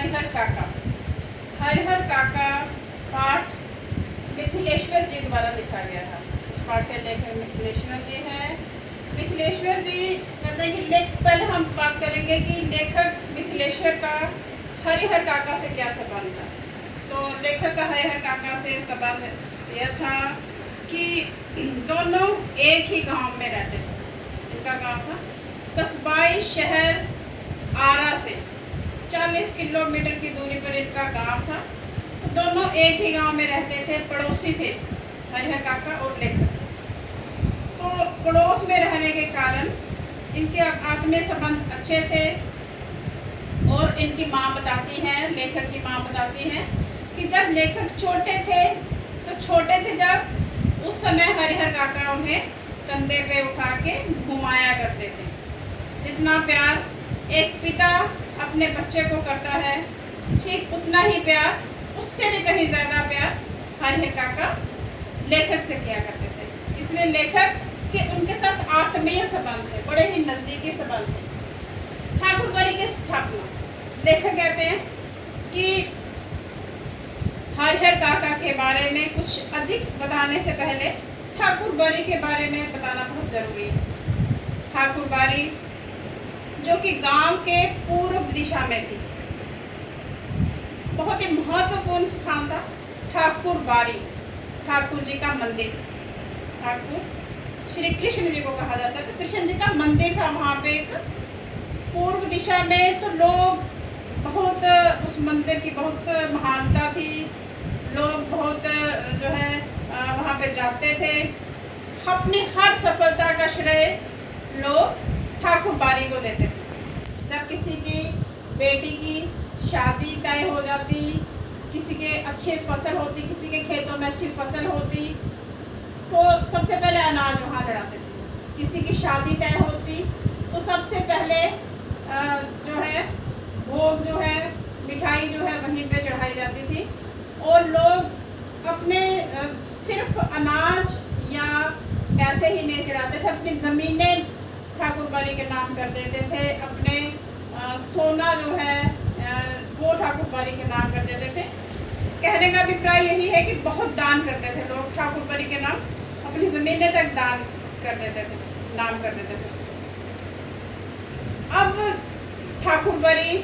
हरिहर काका। हरिहर काका पाठ मिथिलेश्वर जी द्वारा लिखा गया था। इस पाठ के लेखक मिथिलेश्वर जी हैं। मिथिलेश्वर जी कहते हैं कि पहले हम बात करेंगे कि लेखक मिथिलेश्वर का हरिहर काका से क्या संबंध था। तो लेखक का हरिहर काका से संबंध यह था कि दोनों एक ही गांव में रहते थे। इनका गांव था कस्बाई शहर आरा से 40 किलोमीटर की दूरी पर इनका गांव था। तो दोनों एक ही गांव में रहते थे, पड़ोसी थे हरिहर काका और लेखक। तो पड़ोस में रहने के कारण इनके आत्मीय संबंध अच्छे थे। और इनकी माँ बताती हैं, लेखक की माँ बताती हैं कि जब लेखक छोटे थे जब उस समय हरिहर काका उन्हें कंधे पे उठा के घुमाया करते थे। जितना प्यार एक पिता अपने बच्चे को करता है, ठीक उतना ही प्यार, उससे भी कहीं ज़्यादा प्यार हरिहर काका लेखक से किया करते थे। इसलिए लेखक के उनके साथ आत्मीय संबंध थे, बड़े ही नज़दीकी संबंध थे। ठाकुरबाड़ी की स्थापना, लेखक कहते हैं कि हरिहर काका के बारे में कुछ अधिक बताने से पहले ठाकुरबाड़ी के बारे में बताना बहुत जरूरी है। ठाकुरबाड़ी जो कि गांव के पूर्व दिशा में थी, बहुत ही महत्वपूर्ण स्थान था। ठाकुरबाड़ी ठाकुर जी का मंदिर, ठाकुर श्री कृष्ण जी को कहा जाता है। तो कृष्ण जी का मंदिर था वहाँ पे एक पूर्व दिशा में। तो लोग बहुत, उस मंदिर की बहुत महानता थी। लोग बहुत जो है वहाँ पे जाते थे। अपनी हर सफलता का श्रेय लोग ठाकुरबाड़ी को देते थे। जब किसी की बेटी की शादी तय हो जाती, किसी के अच्छे फसल होती, किसी के खेतों में अच्छी फसल होती, तो सबसे पहले अनाज वहाँ चढ़ाते थे। किसी की शादी तय होती तो सबसे पहले जो है भोग जो है, मिठाई जो है वहीं पे चढ़ाई जाती थी। और लोग अपने सिर्फ अनाज या पैसे ही नहीं चढ़ाते थे, अपनी ज़मीनें ठाकुरबाड़ी के नाम कर देते थे। अपने सोना जो है वो ठाकुरबाड़ी के नाम कर देते थे। कहने का अभिप्राय यही है कि बहुत दान करते थे लोग, ठाकुरबाड़ी के नाम अपनी ज़मीनें तक दान कर देते थे, नाम कर देते थे। अब ठाकुरबाड़ी,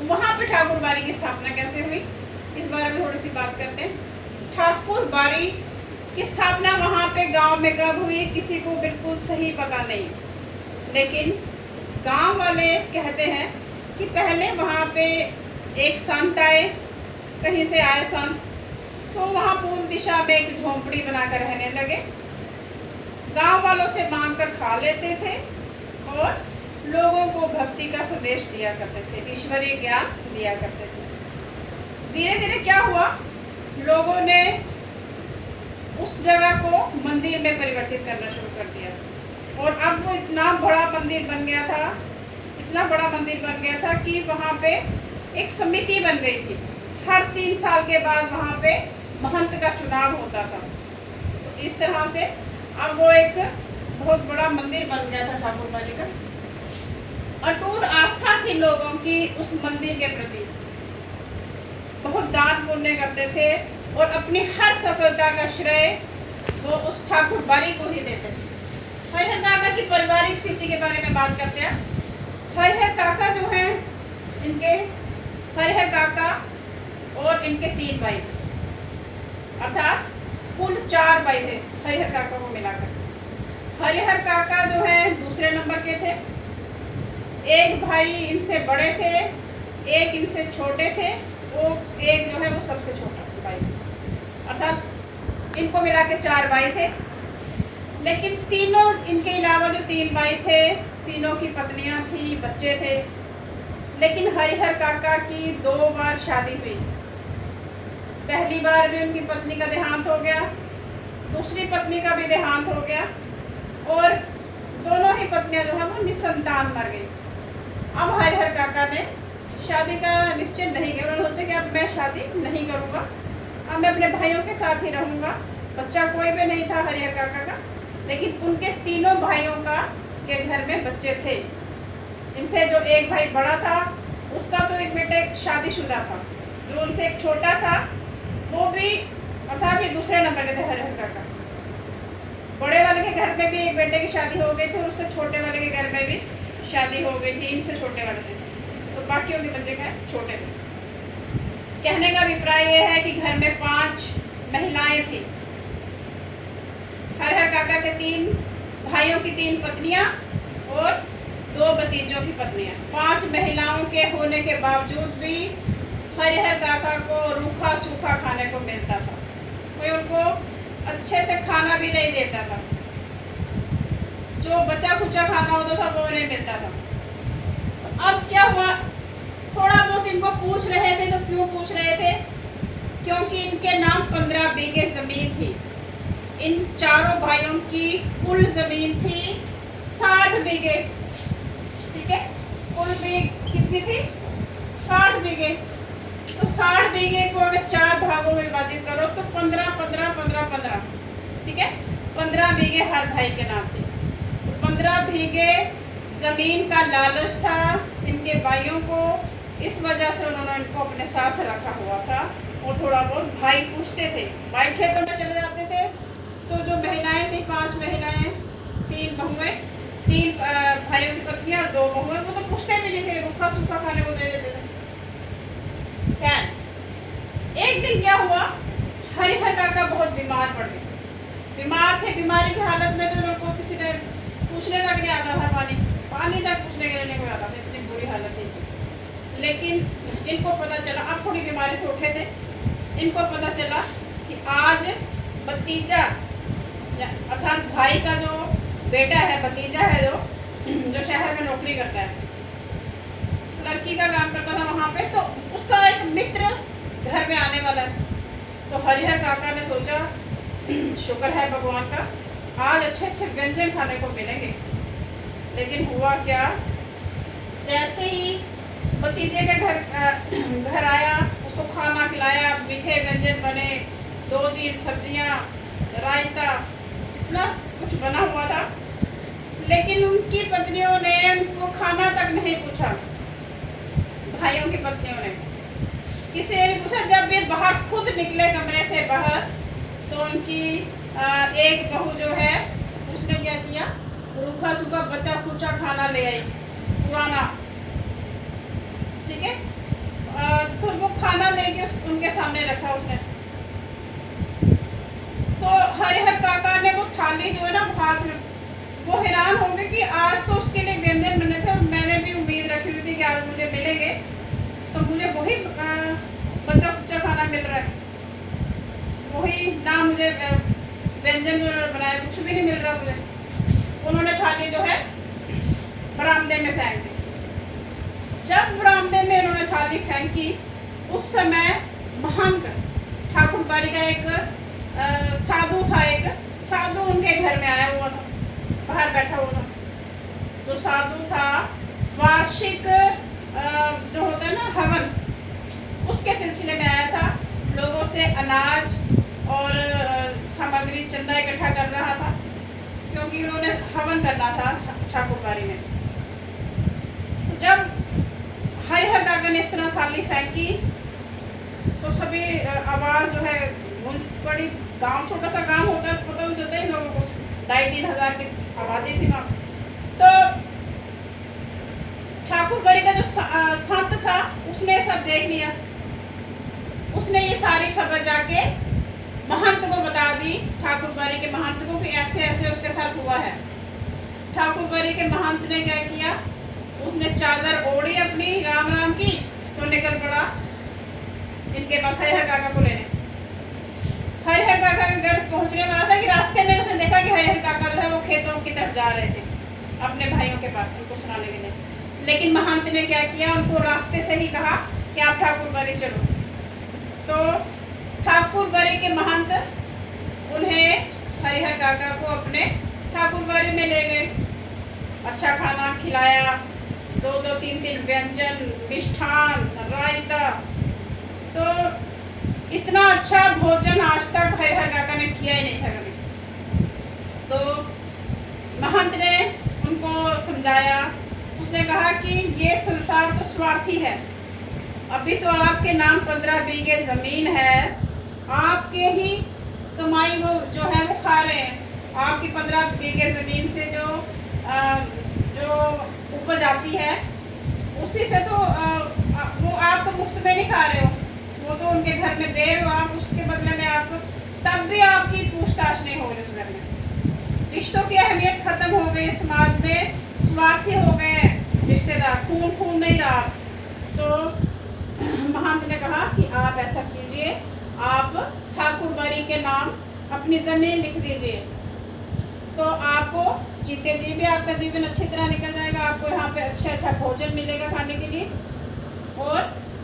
वहाँ पे ठाकुरबाड़ी की स्थापना कैसे हुई, इस बारे में थोड़ी सी बात करते हैं। ठाकुरबाड़ी की स्थापना वहाँ पे गांव में कब हुई, किसी को बिल्कुल सही पता नहीं। लेकिन गांव वाले कहते हैं कि पहले वहाँ पे एक संत आए, कहीं से आए संत, तो वहाँ पूर्व दिशा में एक झोंपड़ी बनाकर रहने लगे। गांव वालों से मांग कर खा लेते थे और लोगों को भक्ति का संदेश दिया करते थे, ईश्वरीय ज्ञान दिया करते थे। धीरे धीरे क्या हुआ, लोगों ने उस जगह को मंदिर में परिवर्तित करना शुरू कर दिया। और अब वो इतना बड़ा मंदिर बन गया था, इतना बड़ा मंदिर बन गया था कि वहाँ पे एक समिति बन गई थी। हर 3 साल के बाद वहाँ पे महंत का चुनाव होता था। तो इस तरह से अब वो एक बहुत बड़ा मंदिर बन गया था ठाकुरबाड़ी का। अटूट आस्था थी लोगों की उस मंदिर के प्रति, बहुत दान पुण्य करते थे और अपनी हर सफलता का श्रेय वो उस ठाकुरबाड़ी को ही देते थे। हरिहर काका की पारिवारिक स्थिति के बारे में बात करते हैं। हरिहर काका जो हैं, इनके हरिहर काका और इनके 3 भाई थे, अर्थात कुल 4 भाई थे हरिहर काका को मिलाकर। हरिहर काका जो है दूसरे नंबर के थे। एक भाई इनसे बड़े थे, एक इनसे छोटे थे, वो एक जो है वो सबसे छोटा भाई, अर्थात इनको मिला के 4 भाई थे। लेकिन तीनों, इनके अलावा जो 3 भाई थे, तीनों की पत्नियां थी, बच्चे थे। लेकिन हरिहर काका की 2 बार शादी हुई। पहली बार भी उनकी पत्नी का देहांत हो गया, दूसरी पत्नी का भी देहांत हो गया और दोनों ही पत्नियां जो है वो निसंतान मर गई। अब हरिहर काका ने शादी का निश्चय नहीं किया। उन्होंने सोचा कि अब मैं शादी नहीं करूँगा, अब मैं अपने भाइयों के साथ ही रहूँगा। बच्चा कोई भी नहीं था हरिहर काका का, लेकिन उनके तीनों भाइयों का के घर में बच्चे थे। इनसे जो एक भाई बड़ा था उसका तो एक बेटा एक शादीशुदा था, जो उनसे एक छोटा था, वो भी अर्थात ये दूसरे नंबर के थे हरिहर काका। बड़े वाले के घर में भी एक बेटे की शादी हो गई थी और उससे छोटे वाले के घर में भी शादी हो गई थी, इनसे छोटे वाले से। तो बाकियों के बच्चे क्या छोटे थे। कहने का अभिप्राय ये है कि घर में 5 महिलाएं थी। हरिहर काका के 3 भाइयों की 3 पत्नियां और 2 भतीजों की पत्नियां। 5 महिलाओं के होने के बावजूद भी हरिहर काका को रूखा सूखा खाने को मिलता था। कोई उनको अच्छे से खाना भी नहीं देता था। जो बचा खुचा खाना होता था वो नहीं मिलता था। तो अब क्या हुआ, थोड़ा बहुत इनको पूछ रहे थे। तो क्यों पूछ रहे थे? क्योंकि इनके नाम 15 बीघे जमीन थी। इन चारों भाइयों की कुल जमीन थी 60 बीघे। ठीक है, कुल भी कितनी थी? 60 बीघे। तो 60 बीघे को अगर 4 भागों में विभाजित करो तो 15 15 15 15, ठीक है, 15 बीघे हर भाई के नाम थे। तो 15 बीघे जमीन का लालच था इनके भाइयों को, इस वजह से उन्होंने इनको अपने साथ रखा हुआ था। और थोड़ा बहुत भाई पूछते थे, भाई खेतों में चले जाते थे। तो जो महिलाएं थी, 5 महिलाएं, 3 बहुएं, 3 भाइयों की पत्नियां और 2 बहुएं, वो तो पूछते भी नहीं थे, रूखा सूखा खाने को दे देते थे। खैर एक दिन क्या हुआ, हरिहर काका बहुत बीमार पड़ गए। बीमार थे, बीमारी की हालत में तो उनको किसी ने पूछने तक नहीं आता था, पानी तक पूछने के लिए नहीं आता था, इतनी बुरी हालत थी। लेकिन इनको पता चला, अब थोड़ी बीमारी से उठे थे, इनको पता चला कि आज भतीजा अर्थात भाई का जो बेटा है, भतीजा है, जो शहर में नौकरी करता है, लड़की का काम करता था वहाँ पे, तो उसका एक मित्र घर में आने वाला है। तो हरिहर काका ने सोचा शुक्र है भगवान का, आज अच्छे अच्छे व्यंजन खाने को मिलेंगे। लेकिन हुआ क्या, जैसे ही भतीजे के घर आया, उसको खाना खिलाया, मीठे व्यंजन बने, 2-3 सब्जियां, रायता, इतना कुछ बना हुआ था। लेकिन उनकी पत्नियों ने उनको खाना तक नहीं पूछा। भाइयों की पत्नियों ने किसी ने नहीं पूछा। जब ये बाहर खुद निकले कमरे से बाहर, तो उनकी एक बहू जो है उसने क्या किया, रूखा सूखा बचा खुचा खाना ले आई, पुराना, ठीक है। तो वो खाना लेके उनके सामने रखा उसने। तो हरिहर काका ने वो थाली जो है ना हाथ में, वो हैरान हो गए कि आज तो उसके लिए व्यंजन बने थे और मैंने भी उम्मीद रखी हुई थी कि आज मुझे मिलेंगे, तो मुझे वही बचा खुचा खाना मिल रहा है, वही ना, मुझे व्यंजन जो उन्होंने बनाया कुछ भी नहीं मिल रहा मुझे। उन्होंने थाली जो है बरामदे में फेंक दी। जब बरामदे में इन्होंने थाली फेंकी, उस समय महंत ठाकुर बारी का एक साधु था, एक साधु उनके घर में आया हुआ था, बाहर बैठा हुआ था। जो साधु था, वार्षिक जो होता है ना हवन, उसके सिलसिले में आया था। लोगों से अनाज और सामग्री चंदा इकट्ठा कर रहा था, क्योंकि उन्होंने हवन करना था ठाकुर बारी में। तो जब हरिहर काका ने इस तरह थाली फेंकी, तो सभी आवाज़ जो है गूंज पड़ी। गांव छोटा सा गांव होता है, पता तो चलता ही लोगों को, 2,500-3 हज़ार की आबादी थी वहाँ। तो ठाकुर बारी का जो संत था, उसने सब देख लिया। उसने ये सारी खबर जाके महंत को बता दी, ठाकुर बारी के महंत को, कि ऐसे ऐसे उसके साथ हुआ है। ठाकुर बारी के महंत ने क्या किया, उसने चादर ओढ़ी अपनी राम राम की, तो निकल पड़ा इनके पास हरिहर काका को लेने। हरिहर काका के घर पहुंचने वाला था कि रास्ते में उसने देखा कि हरिहर काका जो है वो खेतों की तरफ जा रहे थे अपने भाइयों के पास उनको सुनाने के लिए। लेकिन महंत ने क्या किया, उनको रास्ते से ही कहा कि आप ठाकुर बारी चलो। तो ठाकुर बारी के महंत उन्हें हरिहर काका को अपने ठाकुर बारी में ले गए। अच्छा खाना खिलाया, 2-2, 3-3 व्यंजन, मिष्ठान, रायता। तो इतना अच्छा भोजन आज तक हरिहर काका ने किया ही नहीं था कभी। तो महंत ने उनको समझाया, उस उसने कहा कि ये संसार तो स्वार्थी है, अभी तो आपके नाम 15 बीघे ज़मीन है, आपके ही कमाई वो जो है वो खा रहे हैं। आपकी 15 बीघे ज़मीन से जो उपज आती है उसी से तो वो आप तो मुफ्त में नहीं खा रहे हो, वो तो उनके घर में दे रहे हो आप, उसके बदले में आप तब भी आपकी पूछताछ नहीं हो रही उस घर में। रिश्तों की अहमियत ख़त्म हो गई, समाज में स्वार्थी हो गए हैं रिश्तेदार, खून नहीं रहा। तो महंत ने कहा कि आप ऐसा कीजिए, आप ठाकुर बारी के नाम अपनी ज़मीन लिख दीजिए, तो आपको जीते जी भी आपका जीवन अच्छी तरह निकल जाएगा, आपको यहाँ पे अच्छा भोजन मिलेगा खाने के लिए, और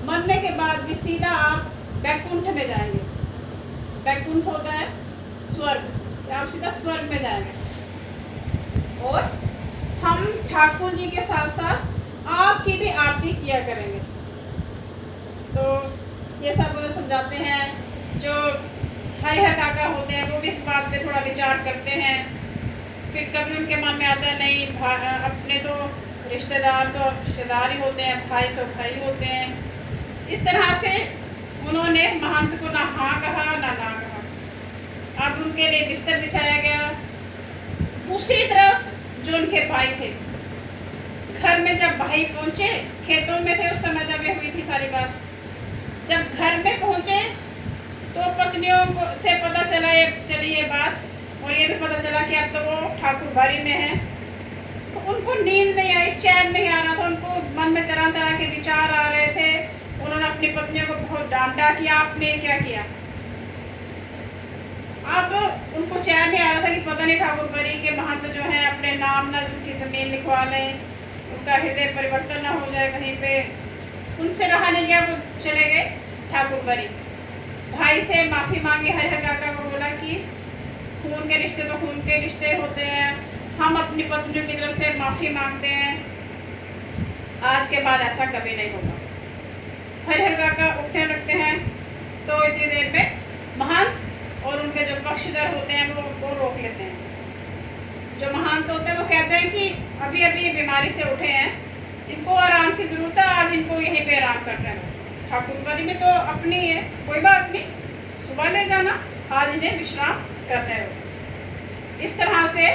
मरने के बाद भी सीधा आप बैकुंठ में जाएंगे। बैकुंठ होता है स्वर्ग, आप सीधा स्वर्ग में जाएंगे, और हम ठाकुर जी के साथ साथ आपकी भी आरती किया करेंगे। तो ये सब वो समझाते हैं। जो हरिहर काका होते हैं वो भी इस बात पे थोड़ा विचार करते हैं। फिर कभी उनके मन में आता है नहीं, अपने तो रिश्तेदार ही होते हैं, भाई तो भाई होते हैं। इस तरह से उन्होंने महंत को ना हाँ कहा ना कहा। अब उनके लिए बिस्तर बिछाया गया। दूसरी तरफ जो उनके भाई थे, घर में जब भाई पहुंचे, खेतों में थे उस समय जब ये हुई थी सारी बात, जब घर में पहुंचे तो पत्नियों को से पता चली ये बात, और ये भी पता चला कि अब तो वो ठाकुर बारी में है। तो उनको नींद नहीं आई, चैन नहीं आ रहा था, उनको मन में तरह तरह के विचार आ रहे थे। उन्होंने अपनी पत्नियों को बहुत डांटा कि आपने क्या किया। अब उनको चैन नहीं आ रहा था कि पता नहीं ठाकुर बारी के महंत जो है अपने नाम ना उनकी ज़मीन लिखवा लें, उनका हृदय परिवर्तन ना हो जाए कहीं पे। उनसे रहा नहीं गया, वो चले गए ठाकुर बारी। भाई से माफ़ी मांगी, हरिहर काका को बोला कि खून के रिश्ते तो खून के रिश्ते होते हैं, हम अपनी पत्नियों की तरफ से माफ़ी मांगते हैं, आज के बाद ऐसा कभी नहीं होगा। हरिहर काका उठने लगते हैं तो इतनी देर में महंत और उनके जो पक्षधर होते हैं वो रोक लेते हैं। जो महंत होते हैं वो कहते हैं कि अभी ये बीमारी से उठे हैं, इनको आराम की ज़रूरत है, आज इनको यहीं पे आराम करते हैं। ठाकुर बारी में तो अपनी है, कोई बात नहीं, सुबह ले जाना, आज इन्हें विश्राम करने हो। इस तरह से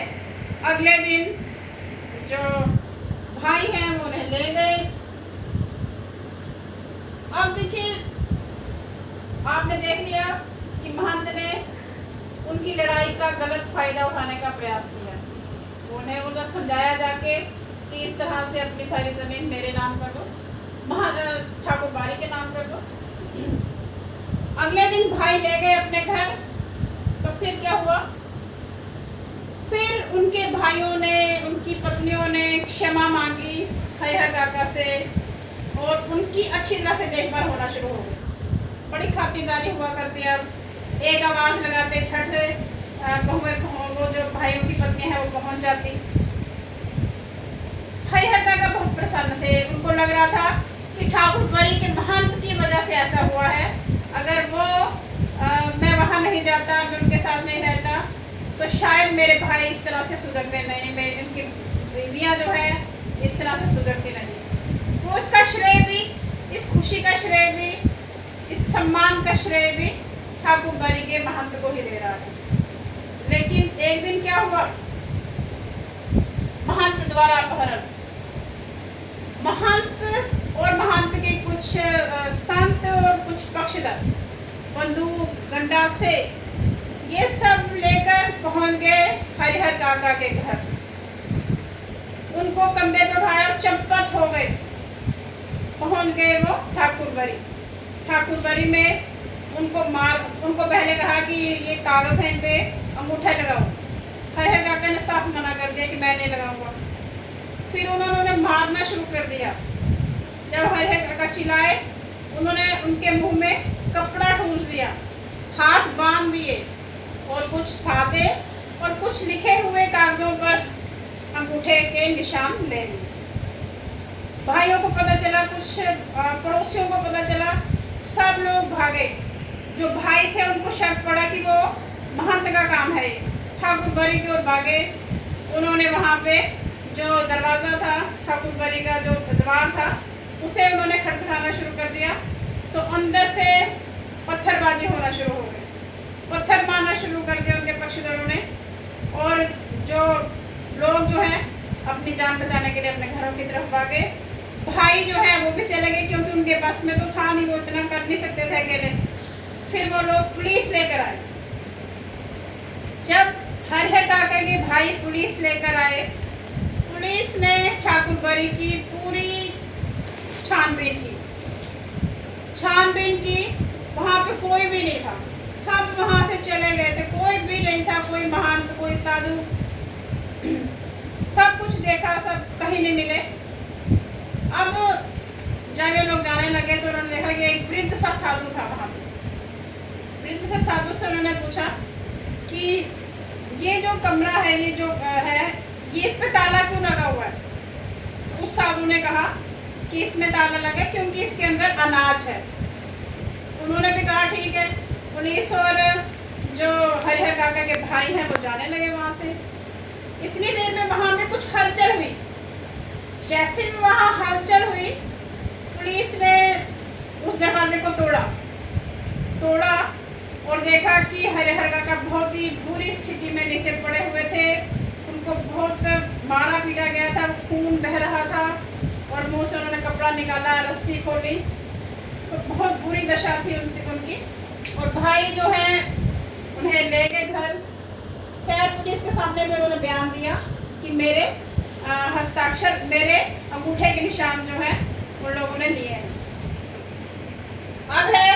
अगले दिन जो भाई हैं वो उन्हें ले गए। अब देखिए, आपने देख लिया कि महंत ने उनकी लड़ाई का गलत फ़ायदा उठाने का प्रयास किया। उन्हें उधर समझाया जाके कि इस तरह से अपनी सारी ज़मीन मेरे नाम कर दो, ठाकुर बारी के नाम कर दो। अगले दिन भाई ले गए अपने घर। तो फिर क्या हुआ, फिर उनके भाइयों ने, उनकी पत्नियों ने क्षमा मांगी हरिहर काका से, और उनकी अच्छी तरह से देखभाल होना शुरू हो गई। बड़ी खातिरदारी हुआ करती। अब एक आवाज़ लगाते छठ वो जो भाइयों की पत्नी है वो पहुंच जाती। हरिहर काका बहुत प्रसन्न थे। उनको लग रहा था कि ठाकुर बारी के महंत की वजह से ऐसा हुआ है। अगर वो मैं वहाँ नहीं जाता, मैं उनके साथ नहीं रहता, तो शायद मेरे भाई इस तरह से सुधरते नहीं, मैं इनकी बीवियाँ जो है इस तरह से सुधरती नहीं। वो इसका श्रेय भी, इस खुशी का श्रेय भी, इस सम्मान का श्रेय भी ठाकुर बारी के महंत को ही दे रहा था। लेकिन एक दिन क्या हुआ, महंत द्वारा अपहरण। महंत और महंत के कुछ संत और कुछ पक्षधर बंदूक गंडा से ये सब लेकर पहुंच गए हरिहर काका के घर। उनको कंधे पर उठाया, चंपत हो गए, पहुंच गए वो ठाकुर बारी। ठाकुर बारी में उनको पहले कहा कि ये कागज है, इन पे अंगूठा लगाओ। हरिहर काका ने साफ मना कर दिया कि मैं नहीं लगाऊंगा। फिर उन्होंने मारना शुरू कर दिया। जब हरिहर काका चिल्लाए, उन्होंने उनके मुंह में कपड़ा ठूंस दिया, हाथ बांध दिए, और कुछ सादे और कुछ लिखे हुए कागजों पर अंगूठे के निशान ले लिए। भाइयों को पता चला, कुछ पड़ोसियों को पता चला, सब लोग भागे। जो भाई थे उनको शक पड़ा कि वो महंत का काम है। ठाकुर बारी की ओर भागे। उन्होंने वहाँ पे जो दरवाज़ा था ठाकुर बारी का, अंदर से पत्थरबाजी होना शुरू हो गई, पत्थर मारना शुरू कर दिया उनके पक्षधरों ने। और जो लोग जो हैं अपनी जान बचाने के लिए अपने घरों की तरफ भागे। भाई जो है वो भी चले गए, क्योंकि उनके बस में तो था नहीं, वो इतना कर नहीं सकते थे अकेले। फिर वो लोग पुलिस लेकर आए। जब हरिहर काका के भाई पुलिस लेकर आए, पुलिस ने ठाकुर बाड़ी की पूरी छानबीन की। वहाँ पे कोई भी नहीं था, सब वहाँ से चले गए थे, कोई भी नहीं था, कोई महंत, कोई साधु, सब कुछ देखा, सब कहीं नहीं मिले। अब जब ये लोग जाने लगे तो उन्होंने देखा कि एक वृद्ध सा साधु था वहाँ पे। वृद्ध सा साधु से उन्होंने पूछा कि ये जो कमरा है, ये जो है, ये इस पे ताला क्यों लगा हुआ है? उस साधु ने कहा कि इसमें ताला लगा क्योंकि इसके अंदर अनाज है। उन्होंने भी कहा ठीक है। पुलिस और जो हरिहर काका के भाई हैं वो जाने लगे वहाँ से। इतनी देर में वहाँ में कुछ हलचल हुई। जैसे भी वहाँ हलचल हुई, पुलिस ने उस दरवाजे को तोड़ा और देखा कि हरिहर काका बहुत ही बुरी स्थिति में नीचे पड़े हुए थे। उनको बहुत मारा पीटा गया था, खून बह रहा था और मुंह से उन्होंने कपड़ा निकाला, रस्सी खोली, तो बहुत बुरी दशा थी उनकी। और भाई जो है उन्हें ले गए घर। खैर पुलिस के सामने में उन्होंने बयान दिया कि मेरे हस्ताक्षर, मेरे अंगूठे के निशान जो है उन लोगों ने लिए हैं। अब है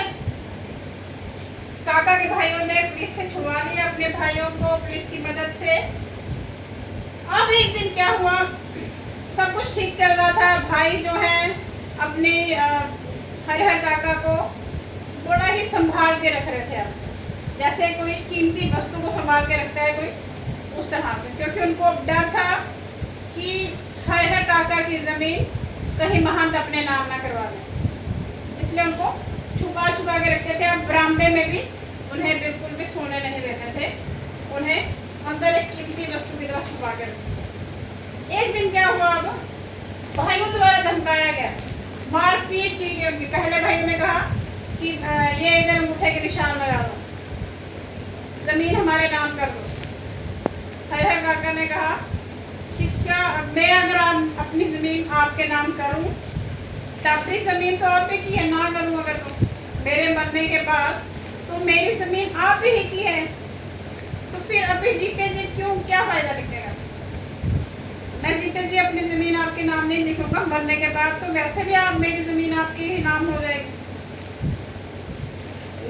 काका के भाइयों ने पुलिस से छुड़वा लिया अपने भाइयों को पुलिस की मदद से। अब एक दिन क्या हुआ, सब कुछ ठीक चल रहा था। भाई जो है अपने हरिहर काका को बड़ा ही संभाल के रख रहे थे, अब जैसे कोई कीमती वस्तु को संभाल के रखता है कोई, उस तरह से, क्योंकि उनको डर था कि हरिहर काका की ज़मीन कहीं महंत अपने नाम ना करवा लें, इसलिए उनको छुपा के रखते थे। अब बरामदे में भी उन्हें बिल्कुल भी सोने नहीं देते थे, उन्हें अंदर एक कीमती वस्तु की तरह छुपा के रखते थे। एक दिन क्या हुआ, अब भाइयों द्वारा धमकाया गया, मारपीट की गई उनकी। पहले भाइयों ने कहा कि ये इधर अंगूठे के निशान लगा दो, ज़मीन हमारे नाम कर दो। हरिहर काका ने कहा कि क्या मैं अगर अपनी ज़मीन आपके नाम करूं, तब भी ज़मीन तो आप ही की है, ना करूं अगर तो मेरे मरने के बाद तो मेरी ज़मीन आप ही की है, तो फिर अभी जीते जी क्यों, क्या फ़ायदा लिखने का? मैं जीते जी अपनी ज़मीन आपके नाम नहीं लिखूंगा, मरने के बाद तो वैसे भी आप, मेरी ज़मीन आपकी ही नाम हो जाएगी।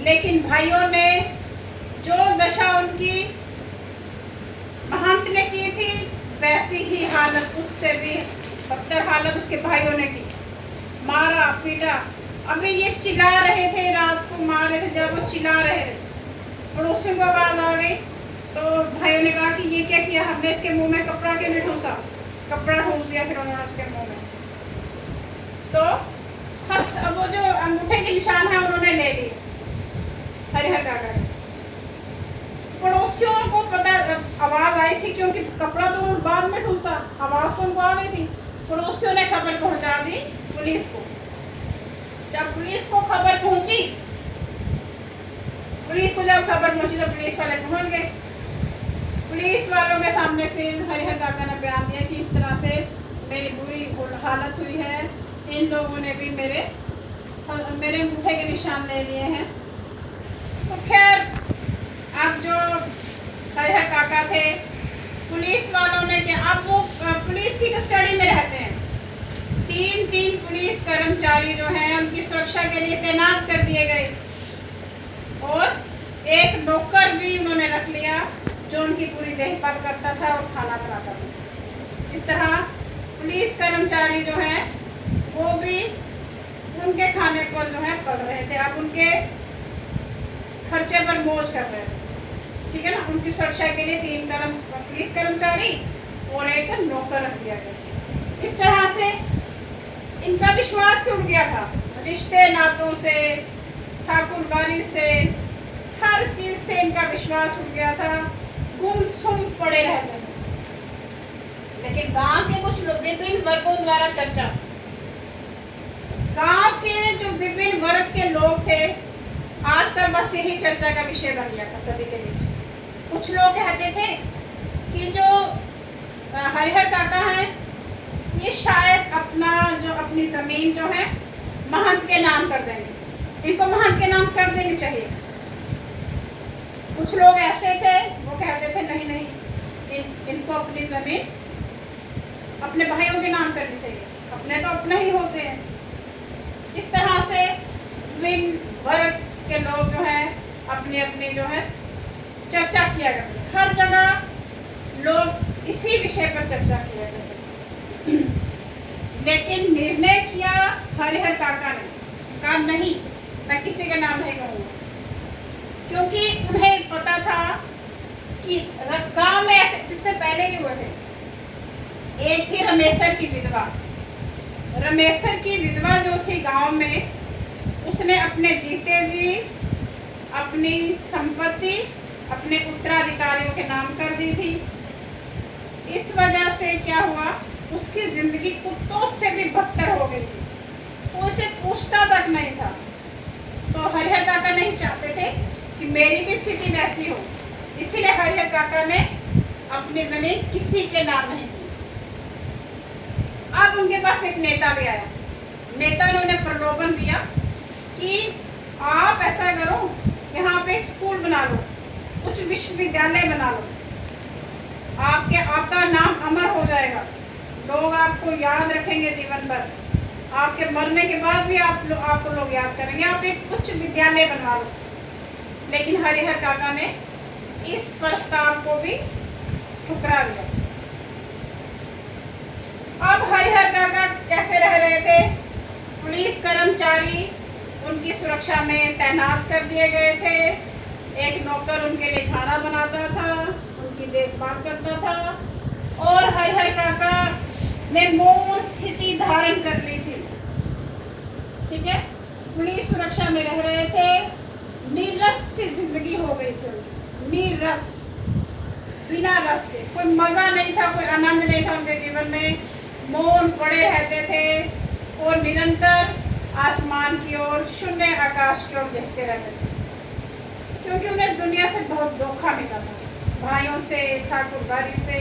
लेकिन भाइयों ने जो दशा उनकी महंत ने की थी, वैसी ही हालत, उससे भी बदतर हालत उसके भाइयों ने की। मारा पीटा। अभी ये चिल्ला रहे थे, रात को मार रहे थे। जब वो चिल्ला रहे थे, पड़ोसियों को आवाज़ आ गई, तो भाइयों ने कहा कि ये क्या किया हमने, इसके मुंह में कपड़ा क्यों नहीं ठूसा? कपड़ा ठूस दिया फिर उन्होंने उसके मुंह में। तो वो जो अंगूठे के निशान है उन्होंने ले लिए हरिहर काका ने। पड़ोसियों को पता, आवाज़ आई थी, क्योंकि कपड़ा तो बाद में ठूसा, आवाज़ तो उनको आ गई थी। पड़ोसियों ने खबर पहुंचा दी पुलिस को। जब पुलिस को खबर पहुंची, तो पुलिस वाले पहुंच गए। पुलिस वालों के सामने फिर हरिहर काका ने बयान दिया कि इस तरह से मेरी बुरी हालत हुई है, इन लोगों ने भी मेरे अंगूठे के निशान ले लिए हैं। तो खैर अब जो हरिहर काका थे, पुलिस वालों ने क्या, अब वो पुलिस की कस्टडी में रहते हैं। 3 पुलिस कर्मचारी जो हैं उनकी सुरक्षा के लिए तैनात कर दिए गए, और एक नौकर भी उन्होंने रख लिया जो उनकी पूरी देखभाल करता था और खाना बनाता था। इस तरह पुलिस कर्मचारी जो हैं वो भी उनके खाने पर जो है पल रहे थे, अब उनके खर्चे पर मौज कर रहे थे, ठीक है ना। उनकी सुरक्षा के लिए 3 पुलिस कर्मचारी और एक नौकर रख दिया गया। इस तरह से इनका विश्वास उठ गया था, रिश्ते नातों से, ठाकुर बाड़ी से, हर चीज़ से इनका विश्वास उठ गया था, गुमसुम पड़े रहते थे। लेकिन गांव के कुछ विभिन्न वर्गों द्वारा चर्चा, गांव के जो विभिन्न वर्ग के लोग थे, आजकल बस यही चर्चा का विषय बन गया था सभी के बीच। कुछ लोग कहते थे कि जो हरिहर काका हैं ये शायद अपनी ज़मीन जो है महंत के नाम कर देंगे, इनको महंत के नाम कर देनी चाहिए। कुछ लोग ऐसे थे वो कहते थे नहीं, इनको अपनी ज़मीन अपने भाइयों के नाम करनी चाहिए, अपने तो अपने ही होते हैं। इस तरह से विभिन्न वर्ग के लोग जो हैं अपनी अपनी जो है चर्चा किया करते, हर जगह लोग इसी विषय पर चर्चा किया करते। लेकिन निर्णय किया हरिहर काका ने, कहा नहीं, मैं किसी का नाम नहीं कहूँगा, क्योंकि उन्हें पता था कि गांव में ऐसे इससे पहले भी हुए थे। एक थी रमेशर की विधवा। रमेशर की विधवा जो थी गांव में, उसने अपने जीते जी अपनी संपत्ति अपने उत्तराधिकारियों के नाम कर दी थी। इस वजह से क्या हुआ, उसकी ज़िंदगी कुत्तों से भी बदतर हो गई थी, वो उसे पूछता तक नहीं था। तो हरिहर काका नहीं चाहते थे कि मेरी भी स्थिति वैसी हो, इसीलिए हरिहर काका ने अपनी ज़मीन किसी के नाम नहीं की। अब उनके पास एक नेता भी आया। नेता ने उन्हें प्रलोभन दिया कि आप ऐसा करो, यहाँ पे एक स्कूल बना लो, उच्च विश्वविद्यालय बना लो, आपका नाम अमर हो जाएगा, लोग आपको याद रखेंगे जीवन भर, आपके मरने के बाद भी आपको लोग याद करेंगे, आप एक उच्च विद्यालय बनवा लो। लेकिन हरिहर काका ने इस प्रस्ताव को भी ठुकरा दिया। अब हरिहर काका कैसे रह रहे थे, पुलिस कर्मचारी उनकी सुरक्षा में तैनात कर दिए गए थे, एक नौकर उनके लिए खाना बनाता था, उनकी देखभाल करता था, और हरिहर काका ने मौन स्थिति धारण कर ली थी। ठीक है, पुलिस सुरक्षा में रह रहे थे, नीरस सी जिंदगी हो गई थी उनकी, नीरस, बिना रस के, कोई मज़ा नहीं था, कोई आनंद नहीं था उनके जीवन में, मौन पड़े रहते थे और निरंतर आसमान की ओर, शून्य आकाश की ओर देखते रहते थे, क्योंकि उन्हें दुनिया से बहुत धोखा मिला था, भाइयों से, ठाकुरबाड़ी से,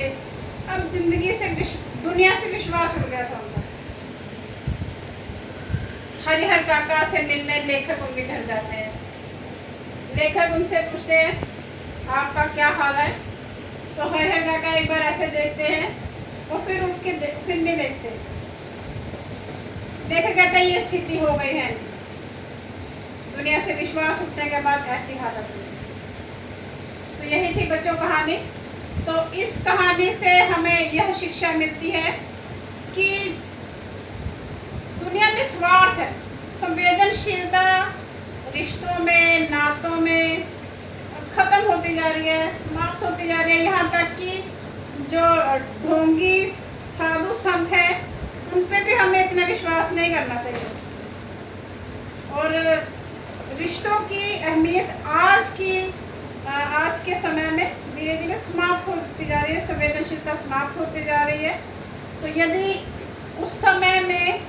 अब जिंदगी से दुनिया से विश्वास उड़ गया था उनका। हरिहर काका से मिलने लेखक उनके घर जाते हैं। लेखक उनसे पूछते हैं आपका क्या हाल है। तो हरिहर काका एक बार ऐसे देखते हैं और फिर उठ के फिर नहीं देखते। लेखक कहते हैं ये स्थिति हो गई है, दुनिया से विश्वास उठने के बाद ऐसी हालत हुई। तो यही थी बच्चों कहानी। तो इस कहानी से हमें यह शिक्षा मिलती है कि दुनिया में स्वार्थ है, संवेदनशीलता रिश्तों में, नातों में खत्म होती जा रही है, समाप्त होती जा रही है। यहाँ तक कि जो ढोंगी साधु संत हैं उन पे भी हमें इतना विश्वास नहीं करना चाहिए। और रिश्तों की अहमियत आज के समय में धीरे धीरे समाप्त होती जा रही है, संवेदनशीलता समाप्त होती जा रही है। तो यदि उस समय में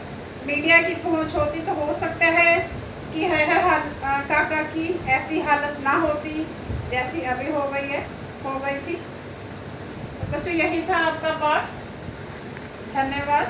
मीडिया की पहुंच होती तो हो सकता है कि हरिहर काका की ऐसी हालत ना होती जैसी अभी हो गई थी। तो बच्चों यही था आपका पाठ। धन्यवाद।